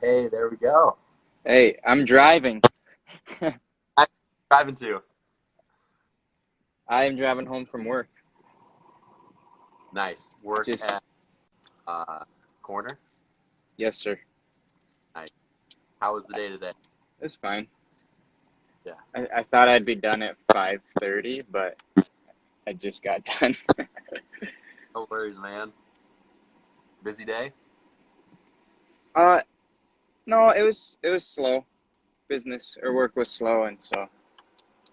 Hey, there we go. Hey, I'm driving. I'm driving to. I am driving home from work. Nice. Work Just, at uh, corner. yes, sir. Nice. How was the day today? It's fine. Yeah. I thought I'd be done at 5:30, but I just got done. No worries, man. Busy day? Uh, no, it was slow. Business or work was slow, and so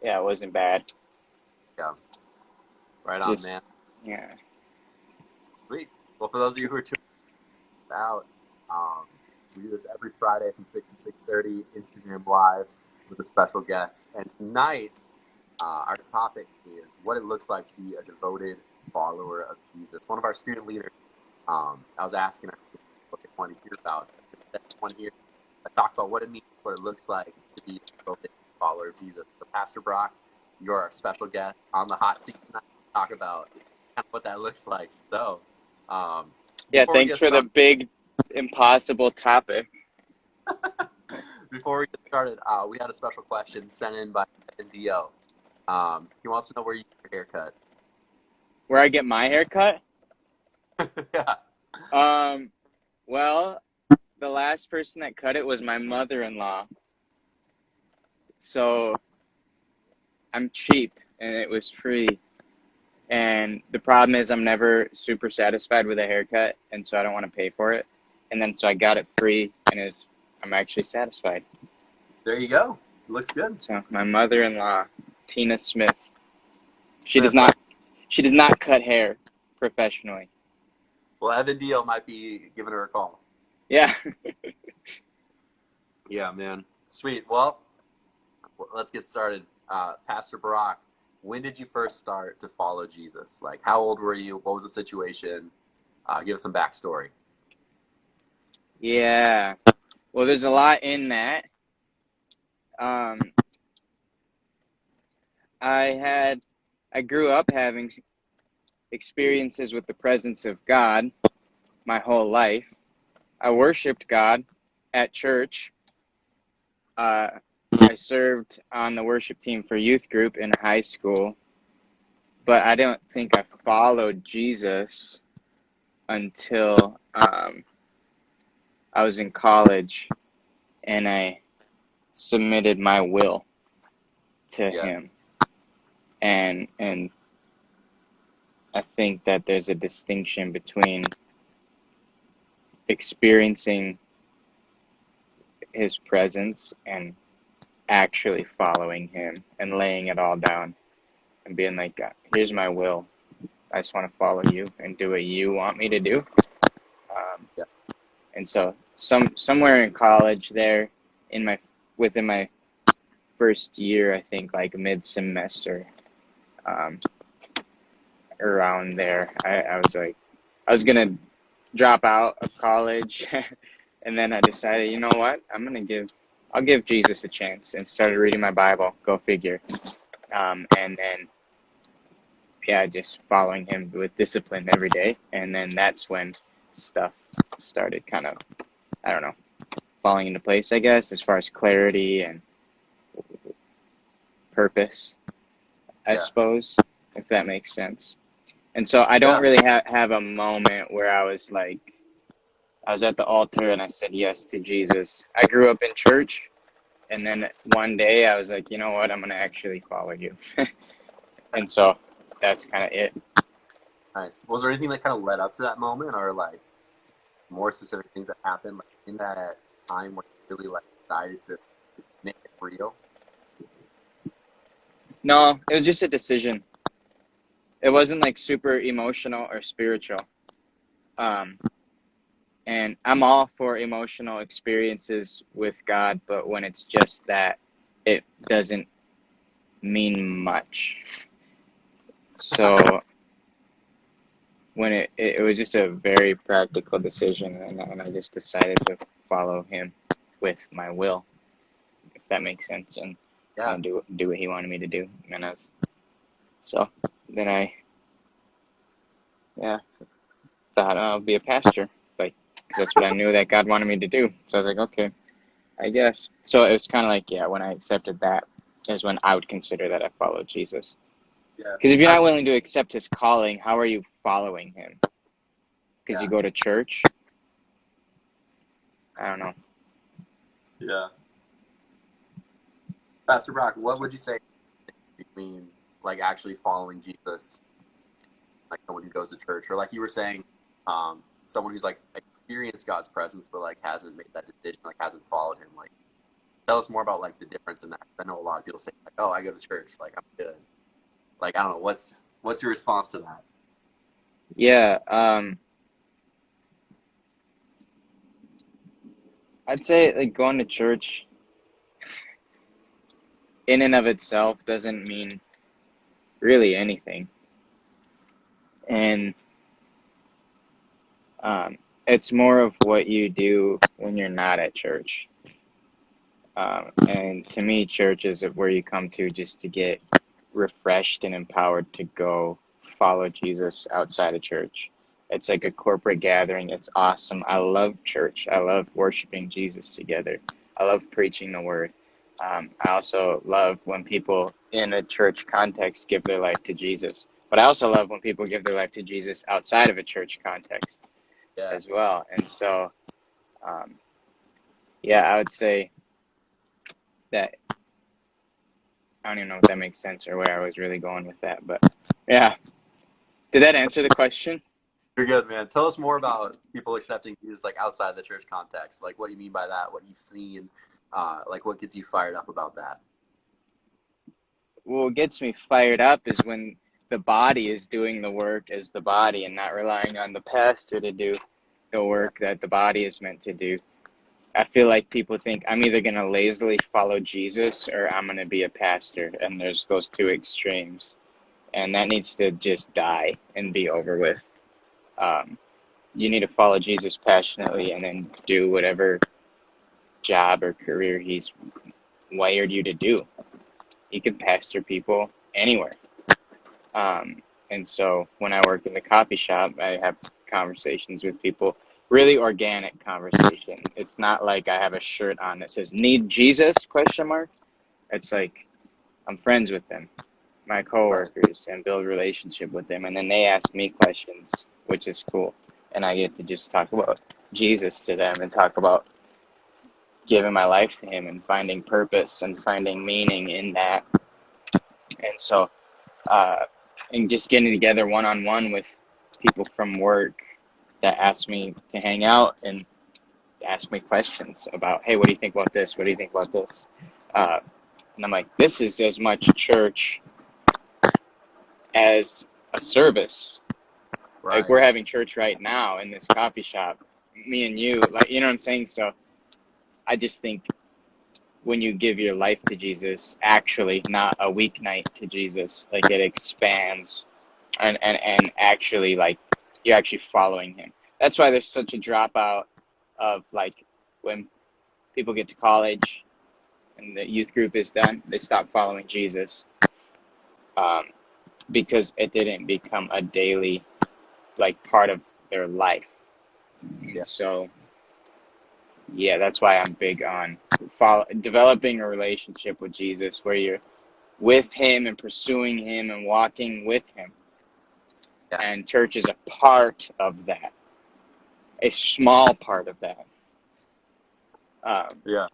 yeah, it wasn't bad. Yeah. Right on, Just, man. yeah. Sweet. Well, for those of you who are tuning out, um, we do this every Friday from 6 to 6:30, Instagram Live with a special guest. And tonight, our topic is what it looks like to be a devoted follower of Jesus. One of our student leaders, I was asking her what they want to hear about. They want to hear talk about what it means, what it looks like to be a devoted follower of Jesus. So, Pastor Brock, you're our special guest on the hot seat tonight to talk about kind of what that looks like. So, um, Yeah, before we thanks get for the started, big impossible topic. we had a special question sent in by Evan Dio. He wants to know where you get your haircut. Where I get my hair cut? Yeah. Um, well, the last person that cut it was my mother-in-law. So I'm cheap and it was free. And the problem is I'm never super satisfied with a haircut, and so I don't want to pay for it. And then so I got it free, and I'm actually satisfied. There you go. Looks good. So my mother-in-law, Tina Smith, she does Smith, right? not she does not cut hair professionally. Well, Evan Dio might be giving her a call. Yeah. Yeah, man. Sweet. Well, let's get started. Pastor Barack, when did you first start to follow Jesus? Like, how old were you? What was the situation? Give us some backstory. Yeah. Well, there's a lot in that. Um, I grew up having experiences with the presence of God my whole life. I worshiped God at church. Uh, I served on the worship team for youth group in high school, but I don't think I followed Jesus until I was in college and I submitted my will to Yeah, him. And I think that there's a distinction between experiencing his presence and actually following him and laying it all down and being like, here's my will. I just want to follow you and do what you want me to do. Um, yeah, and so somewhere in college there in my within my first year, I think like mid semester, um, around there, I was like, I was gonna drop out of college, and then I decided, you know what, I'll give Jesus a chance, and started reading my Bible. Go figure. And then yeah, just following him with discipline every day, and then that's when stuff started kind of, I don't know, falling into place, I guess, as far as clarity and purpose, I yeah, suppose, if that makes sense. And so I don't yeah. really have a moment where I was like, I was at the altar and I said yes to Jesus. I grew up in church, and then one day I was like, you know what, I'm going to actually follow you. And so that's kind of it. Nice. Was there anything that kind of led up to that moment, or like more specific things that happened like in that time where you really like decided to make it real? No, it was just a decision. It wasn't like super emotional or spiritual. Um, and I'm all for emotional experiences with God, but when it's just that, it doesn't mean much. So when it was just a very practical decision, and I just decided to follow him with my will, if that makes sense, and Yeah, do what he wanted me to do. And so then I, yeah, thought I'll be a pastor. Like, That's what I knew that God wanted me to do. So I was like, okay, I guess. So it was kind of like, yeah, when I accepted that is when I would consider that I followed Jesus. Yeah. Because if you're not willing to accept his calling, how are you following him? Because Yeah. you go to church? I don't know. Yeah. Pastor Brock, what would you say between like actually following Jesus, like someone who goes to church, or like you were saying, someone who's like experienced God's presence but like hasn't made that decision, like hasn't followed him? Like, tell us more about like the difference in that. I know a lot of people say like, "Oh, I go to church, like I'm good." Like I don't know, what's your response to that? Yeah, I'd say like going to church in and of itself doesn't mean really anything. And it's more of what you do when you're not at church. And to me, church is where you come to just to get refreshed and empowered to go follow Jesus outside of church. It's like a corporate gathering. It's awesome. I love church. I love worshiping Jesus together. I love preaching the word. I also love when people in a church context give their life to Jesus. But I also love when people give their life to Jesus outside of a church context Yeah. as well. And so, um, yeah, I would say that I don't even know if that makes sense or where I was really going with that, but yeah. Did that answer the question? You're good, man. Tell us more about people accepting Jesus like outside the church context. Like what you mean by that, what you've seen, like what gets you fired up about that. What gets me fired up is when the body is doing the work as the body and not relying on the pastor to do the Yeah. work that the body is meant to do. I feel like people think I'm either going to lazily follow Jesus or I'm going to be a pastor, and there's those two extremes, and that needs to just die and be over with. Um, you need to follow Jesus passionately and then do whatever job or career he's wired you to do. You can pastor people anywhere. And so when I work in the coffee shop, I have conversations with people, really organic conversation. It's not like I have a shirt on that says "Need Jesus?" question mark. It's like I'm friends with them, my Right. coworkers, and build a relationship with them, and then they ask me questions, which is cool, and I get to just talk about Jesus to them and talk about giving my life to him and finding purpose and finding meaning in that. And so uh, and just getting together one-on-one with people from work that ask me to hang out and ask me questions about, hey, what do you think about this? What do you think about this? And I'm like, this is as much church as a service. Like Right. we're having church right now in this coffee shop, me and you, like, you know what I'm saying? So I just think when you give your life to Jesus, actually, not a weeknight to Jesus, like it expands and actually like you're actually following him. That's why there's such a dropout of like when people get to college and the youth group is done, they stop following Jesus um, because it didn't become a daily like part of their life. And Yeah. so yeah, that's why I'm big on developing a relationship with Jesus where you're with him and pursuing him and walking with him. Yeah. And church is a part of that, a small part of that. Yeah.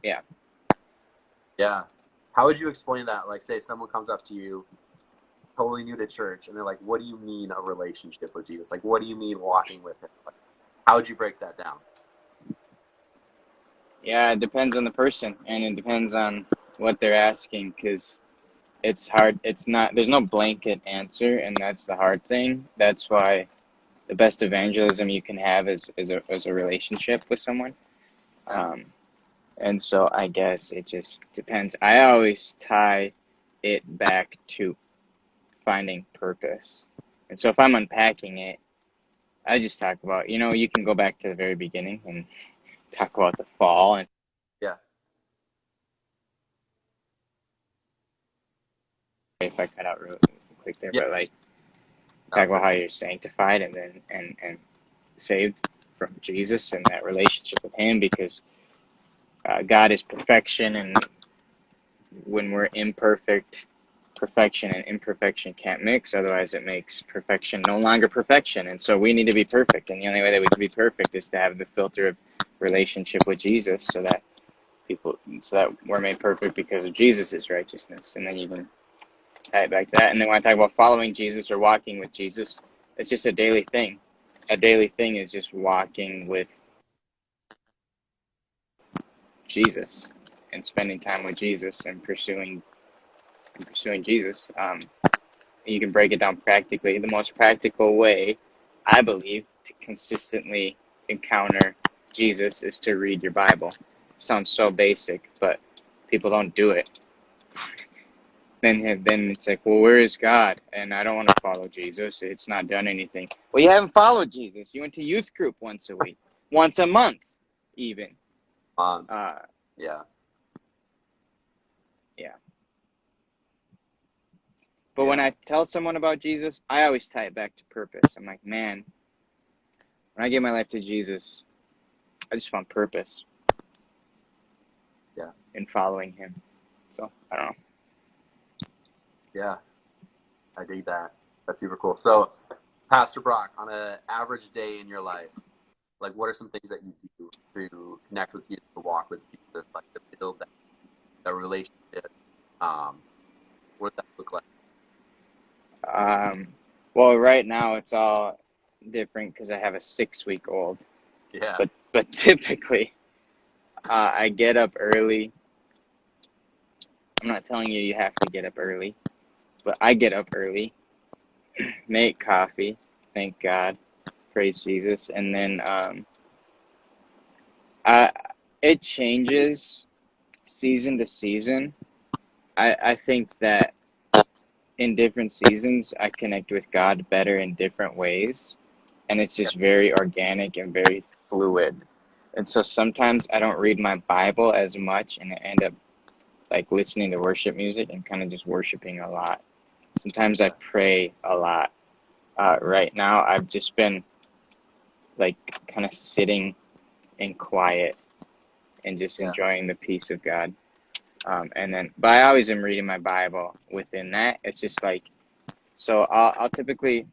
Yeah. Yeah. How would you explain that? Like, say someone comes up to you, totally new to church, and they're like, "What do you mean a relationship with Jesus? Like, what do you mean walking with him?" Like, how would you break that down? Yeah, it depends on the person and it depends on what they're asking because it's hard. It's not, there's no blanket answer, and that's the hard thing. That's why the best evangelism you can have is a relationship with someone. Yeah. Um, and so I guess it just depends. I always tie it back to finding purpose. And so if I'm unpacking it, I just talk about, you can go back to the very beginning and talk about the fall and Yeah. if I cut out real quick there, Yeah. but like No, talk about that's how good. you're sanctified and then and saved from Jesus and that relationship with him, because God is perfection, and when we're imperfect, perfection and imperfection can't mix, otherwise it makes perfection no longer perfection. And so we need to be perfect, and the only way that we can be perfect is to have the filter of relationship with Jesus, so that we're made perfect because of Jesus' righteousness. And then you can tie it back to that. And then when I talk about following Jesus or walking with Jesus, it's just a daily thing. A daily thing is just walking with Jesus and spending time with Jesus and pursuing Jesus. You can break it down practically. The most practical way, I believe, to consistently encounter Jesus is to read your Bible. It sounds so basic, but people don't do it. Then it's like, well, where is God? And I don't want to follow Jesus. It's not done anything. Well, you haven't followed Jesus. You went to youth group once a week, once a month, even. Yeah. Yeah. But when I tell someone about Jesus, I always tie it back to purpose. I'm like, man, when I give my life to Jesus, I just want purpose. Yeah. In following him. So, I don't know. Yeah. I dig that. That's super cool. So, Pastor Brock, on an average day in your life, like, what are some things that you do to connect with Jesus, to walk with Jesus, like to build that relationship? What does that look like? Well, right now it's all different because I have a 6-week-old. Yeah. But typically, I get up early. I'm not telling you have to get up early, but I get up early, make coffee, thank God, praise Jesus, and then it changes season to season. I think that in different seasons, I connect with God better in different ways, and it's just very organic and very fluid. And so sometimes I don't read my Bible as much, and I end up like listening to worship music and kind of just worshiping a lot. Sometimes I pray a lot. Right now, I've just been like kind of sitting in quiet and just enjoying the peace of God. But I always am reading my Bible within that. It's just like, so I'll typically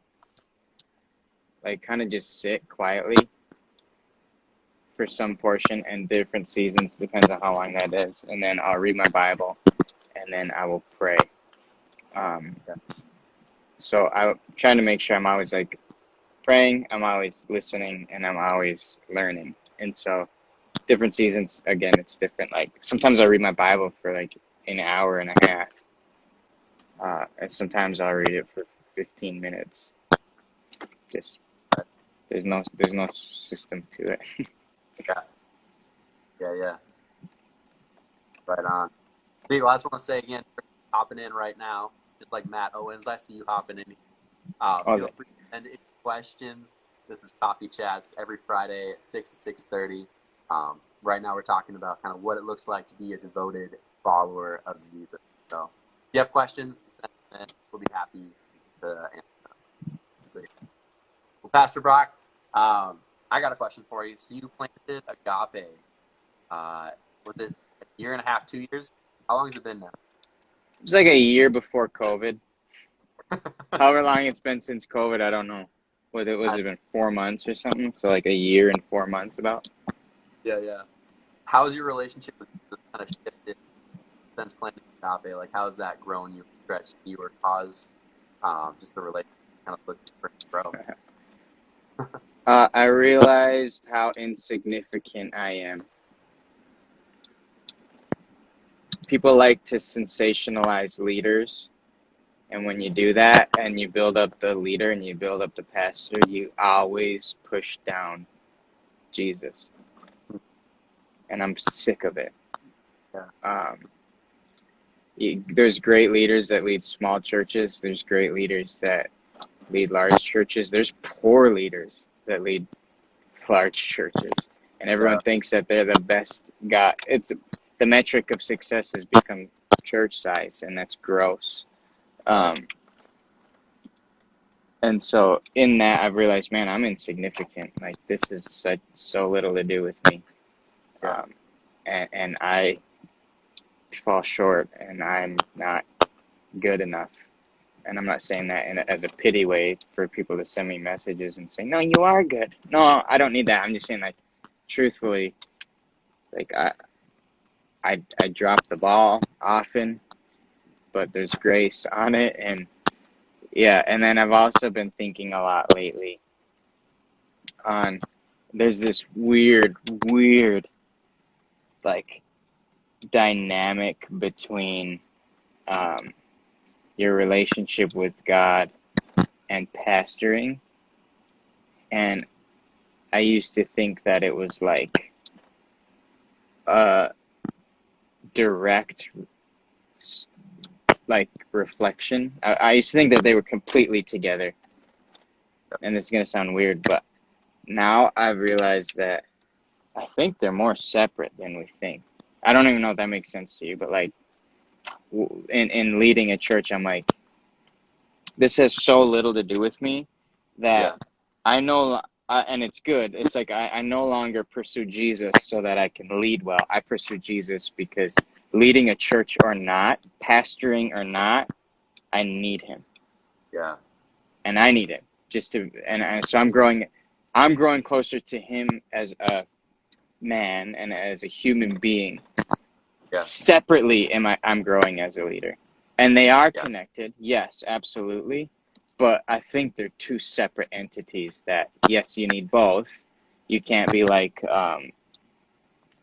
like kind of just sit quietly for some portion, and different seasons, depends on how long that is. And then I'll read my Bible, and then I will pray. So I'm trying to make sure I'm always like praying, I'm always listening, and I'm always learning. And so different seasons, again, it's different. Like sometimes I'll read my Bible for like an hour and a half. And sometimes I'll read it for 15 minutes. Just there's no system to it. Yeah. Right on. Well, I just want to say again, hopping in right now, just like Matt Owens, I see you hopping in. Feel free to send any questions. This is Coffee Chats every Friday at 6 to 6:30. Right now we're talking about kind of what it looks like to be a devoted follower of Jesus. So if you have questions, send them in. We'll be happy to answer them. Well, Pastor Brock, I got a question for you. So you planted Agape. Was it a year and a half, 2 years? How long has it been now? It was like a year before COVID. However long it's been since COVID, I don't know. What it was, it been 4 months or something? So like a year and 4 months about. Yeah. How's your relationship with Jesus kind of shifted since planting Agape? Like, how's that grown you, stretched you, or caused just the relationship kind of look different grow? I realized how insignificant I am. People like to sensationalize leaders. And when you do that and you build up the leader and you build up the pastor, you always push down Jesus. And I'm sick of it. There's great leaders that lead small churches. There's great leaders that lead large churches. There's poor leaders that lead large churches. And everyone thinks that they're the best guy. It's the metric of success has become church size, and that's gross. And And so in that, I've realized, man, I'm insignificant. Like this is so little to do with me, Yeah. um, and I fall short, and I'm not good enough. And I'm not saying that as a pity way for people to send me messages and say, no, you are good. No, I don't need that. I'm just saying, like, truthfully, like I drop the ball often, but there's grace on it. And yeah, and then I've also been thinking a lot lately on there's this weird, like, dynamic between your relationship with God and pastoring. And I used to think that it was like a direct, like, reflection. I used to think that they were completely together. And this is going to sound weird, but now I've realized that I think they're more separate than we think. I don't even know if that makes sense to you, but like in leading a church, I'm like, this has so little to do with me that Yeah. I know, and it's good. It's like I no longer pursue Jesus so that I can lead well. I pursue Jesus because leading a church or not, pastoring or not, I need him, Yeah. and I need him just to. And so I'm growing closer to him as a man and as a human being. Yeah. Separately, I'm growing as a leader, and they are Yeah. connected. Yes, absolutely. But I think they're two separate entities that, yes, you need both. You can't be like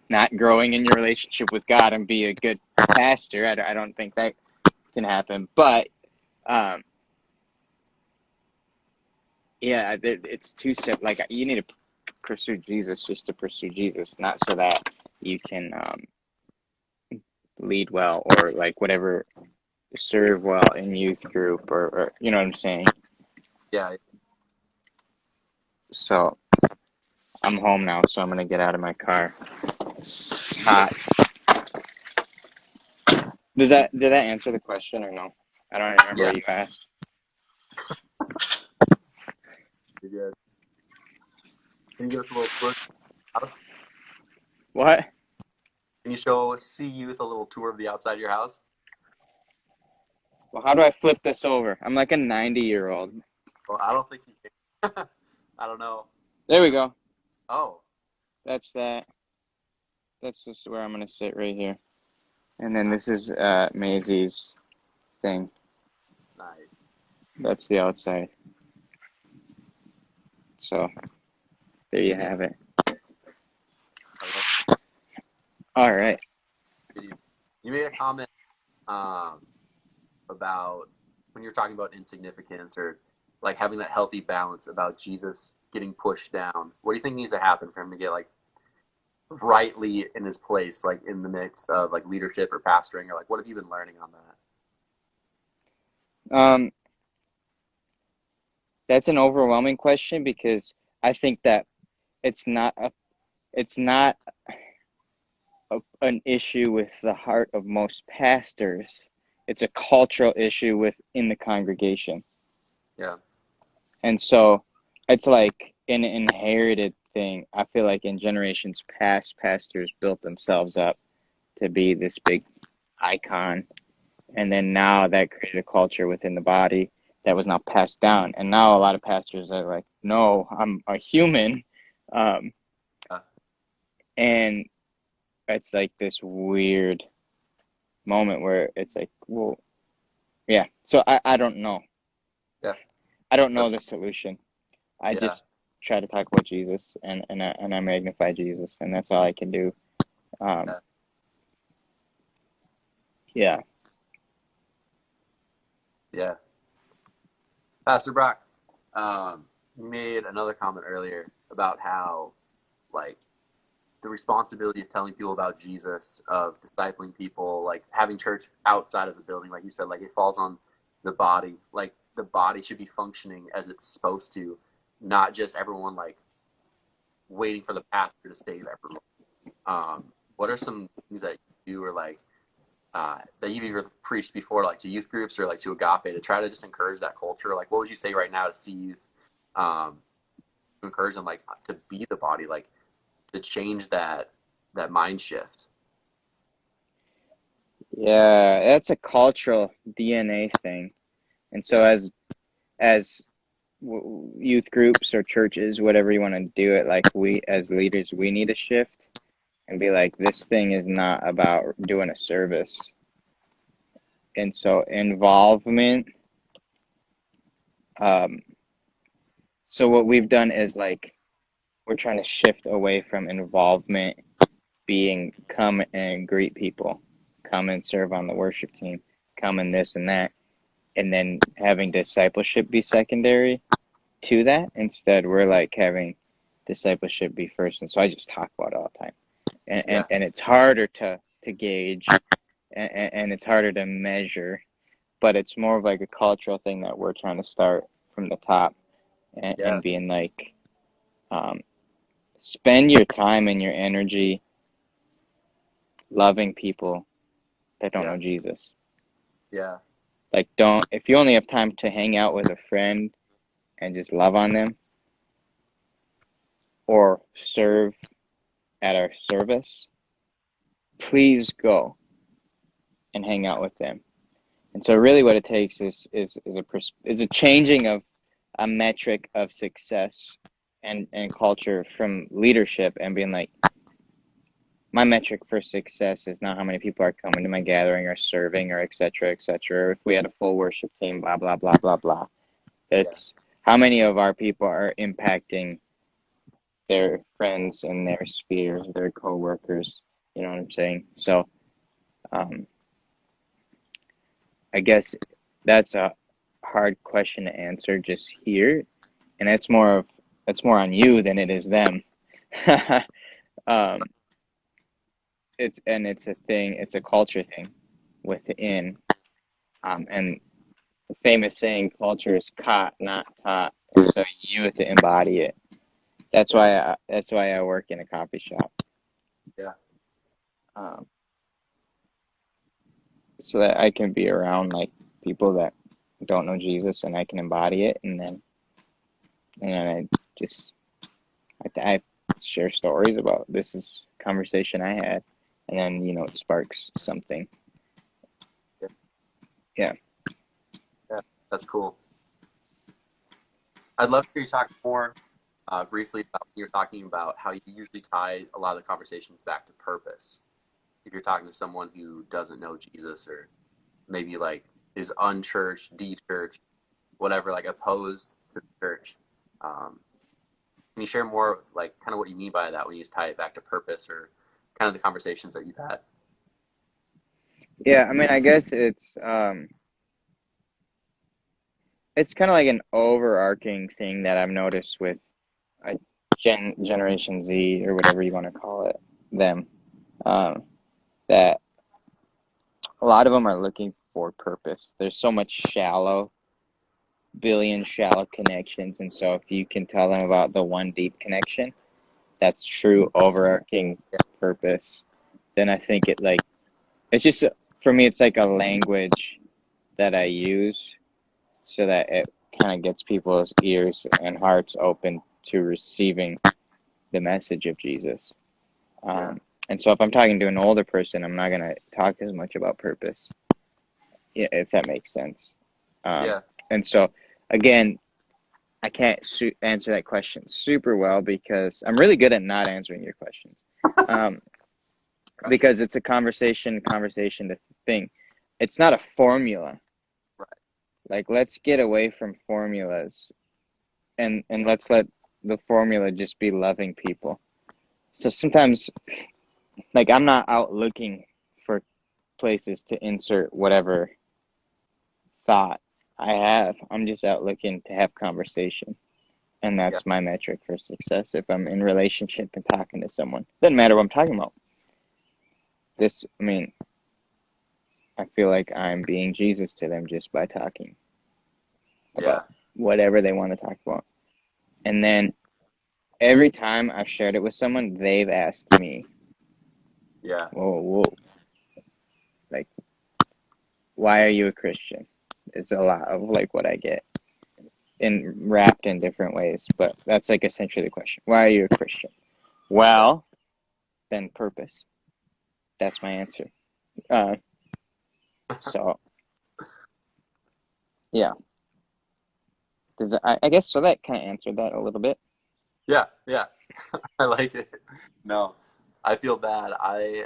not growing in your relationship with God and be a good pastor. I don't think that can happen. But yeah, it's two separate. Like you need to pursue Jesus just to pursue Jesus, not so that you can lead well or like whatever, serve well in youth group or you know what I'm saying. Yeah. So I'm home now, so I'm gonna get out of my car. It's hot. Did that answer the question or no? I don't remember Yeah. what you asked. You're good. Can you give us a little tour of the house? What? Can you show See Youth a little tour of the outside of your house? Well, how do I flip this over? I'm like a 90-year-old. Well, I don't think you can. I don't know. There we go. Oh, That's that. That's just where I'm gonna sit right here. And then nice. this is Maisie's thing. Nice. That's the outside. So there you have it. All right. You made a comment um, about when you were talking about insignificance or like having that healthy balance about Jesus getting pushed down. What do you think needs to happen for him to get like rightly in his place, like in the mix of like leadership or pastoring, or like what have you been learning on that? Um, that's an overwhelming question because I think that it's not a it's not an issue with the heart of most pastors. It's a cultural issue within the congregation. Yeah, And so it's like an inherited thing. I feel like in generations past, pastors built themselves up to be this big icon. And then now that created a culture within the body that was now passed down. And now a lot of pastors are like, no, I'm a human. Um, uh, and it's like this weird moment where it's like, well, yeah. So I don't know. yeah, I don't know that's the solution. I yeah, just try to talk about Jesus and I magnify Jesus, and that's all I can do. Um, yeah. yeah. Yeah. Pastor Brock, you made another comment earlier about how like the responsibility of telling people about Jesus, of discipling people, like having church outside of the building, like you said, like it falls on the body. Like the body should be functioning as it's supposed to, not just everyone like waiting for the pastor to save everyone. What are some things that you do or like that you've either preached before, like to youth groups or like to Agape, to try to just encourage that culture? Like, what would you say right now to see youth, to encourage them, like to be the body, like to change that mind shift? Yeah, that's a cultural DNA thing. And so Yeah, as youth groups or churches, whatever you want to do it, like we as leaders, we need to shift and be like, this thing is not about doing a service. And so involvement, um, so what we've done is like we're trying to shift away from involvement being come and greet people, come and serve on the worship team, come and this and that, and then having discipleship be secondary to that. Instead, we're like having discipleship be first. And so I just talk about it all the time. yeah, And it's harder to gauge and it's harder to measure, but it's more of like a cultural thing that we're trying to start from the top yeah, and being like, um, spend your time and your energy loving people that don't yeah, know Jesus. yeah, Like, don't, if you only have time to hang out with a friend and just love on them or serve at our service, please go and hang out with them. And so really what it takes is a changing of a metric of success and culture from leadership and being like, my metric for success is not how many people are coming to my gathering or serving or et cetera, et cetera. If we had a full worship team, blah, blah, blah, blah, blah. yeah, It's how many of our people are impacting their friends and their spheres, their coworkers. You know what I'm saying? So um, I guess that's a hard question to answer just here, and that's more on you than it is them. um, it's a thing. It's a culture thing within. And the famous saying, "Culture is caught, not taught." And so you have to embody it. yeah, That's why I work in a coffee shop. yeah, Um, so that I can be around like people that don't know Jesus and I can embody it, and then I just I share stories about this is conversation I had, and then it sparks something. yeah, Yeah. yeah. That's cool. I'd love to hear you talk more briefly about you're talking about how you usually tie a lot of the conversations back to purpose. If you're talking to someone who doesn't know Jesus or maybe like is unchurched, de-churched, whatever, like opposed to the church. Um, can you share more, like kind of what you mean by that when you tie it back to purpose or kind of the conversations that you've had? Yeah, I mean, I guess it's kind of like an overarching thing that I've noticed with uh, Generation Z or whatever you want to call it, them, um, that a lot of them are looking for purpose. There's so much billion shallow connections, and so if you can tell them about the one deep connection, that's true overarching Yeah, purpose, then I think it's just for me, it's like a language that I use so that it kind of gets people's ears and hearts open to receiving the message of Jesus. yeah, And so if I'm talking to an older person, I'm not going to talk as much about purpose, yeah, if that makes sense. Um, yeah, and so, again, I can't answer that question super well because I'm really good at not answering your questions. Um, gotcha. because it's a conversation to thing. It's not a formula. Right. Like, let's get away from formulas and let's let the formula just be loving people. So sometimes, like, I'm not out looking for places to insert whatever thought I have. I'm just out looking to have conversation. And Yeah, that's my metric for success. If I'm in relationship and talking to someone, doesn't matter what I'm talking about. I mean, I feel like I'm being Jesus to them just by talking yeah, about whatever they want to talk about. And then every time I've shared it with someone, they've asked me, yeah, whoa, whoa, like, why are you a Christian? It's a lot of like what I get in wrapped in different ways, but that's like essentially the question. Why are you a Christian? Well, then purpose. That's my answer. Uh, so yeah, I guess so. That kind of answered that a little bit. Yeah, yeah. I like it. No, I feel bad. I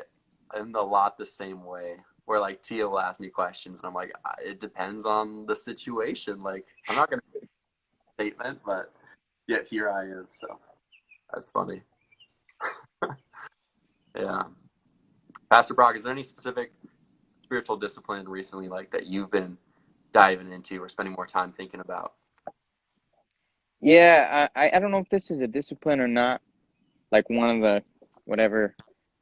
am a lot the same way. Where like Tia will ask me questions, and I'm like, it depends on the situation. Like, I'm not gonna make a statement, but yet here I am. So that's funny. Yeah, Pastor Brock, is there any specific spiritual discipline recently, like that you've been diving into or spending more time thinking about? Yeah, I don't know if this is a discipline or not, like one of the whatever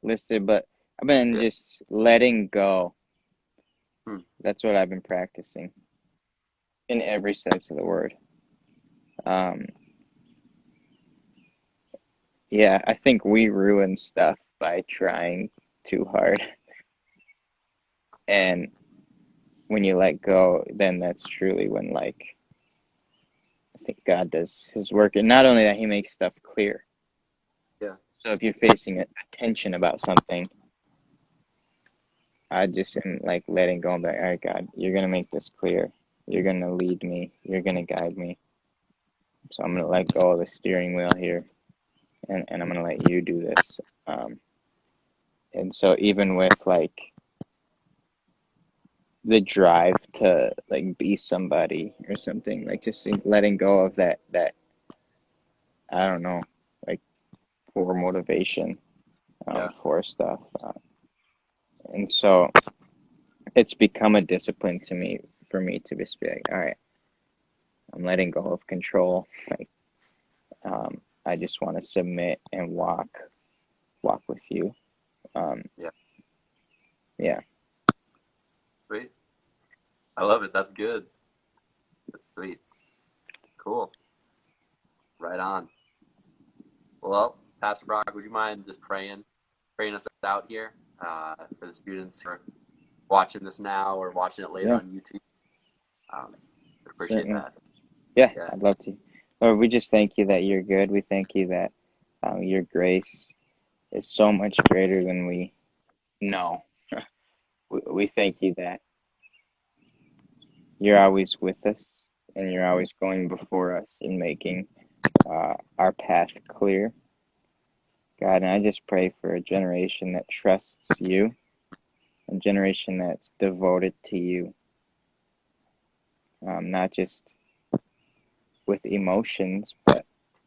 listed, but I've been Yeah. just letting go. Hmm. That's what I've been practicing in every sense of the word. Um, yeah, I think we ruin stuff by trying too hard. And when you let go, then that's truly when, like, I think God does his work. And not only that, he makes stuff clear. Yeah. So if you're facing a tension about something, I just am like letting go and be like, all right, God, you're going to make this clear. You're going to lead me. You're going to guide me. So I'm going to let go of the steering wheel here, and I'm going to let you do this. And so even with like the drive to like be somebody or something, like just letting go of that I don't know, like poor motivation Yeah. for stuff. And so it's become a discipline to me for me to just be like, all right, I'm letting go of control. Like I just want to submit and walk with you. Um, Yeah. yeah. Sweet. I love it. That's good. That's sweet. Cool. Right on. Well, Pastor Brock, would you mind just praying us out here for the students who are watching this now or watching it later Yeah, on YouTube? I'd appreciate certainly. that. Yeah, Yeah. I'd love to. Lord, we just thank you that you're good. We thank you that your grace is so much greater than we know. We thank you that you're always with us and you're always going before us in making our path clear. God, and I just pray for a generation that trusts you, a generation that's devoted to you, not just with emotions, but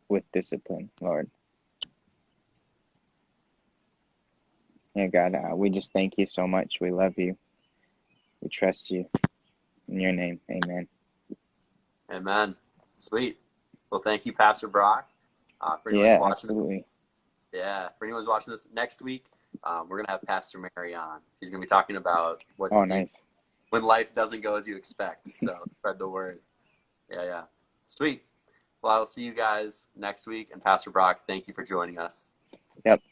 with discipline, Lord. Yeah, God, we just thank you so much. We love you. We trust you. In your name, amen. Amen. Sweet. Well, thank you, Pastor Brock. For anyone who's Yeah, watching this, absolutely. yeah, for anyone who's watching this next week, we're gonna have Pastor Mary on. She's gonna be talking about Oh, nice. when life doesn't go as you expect. So spread the word. Yeah, yeah. Sweet. Well, I'll see you guys next week. And Pastor Brock, thank you for joining us. Yep.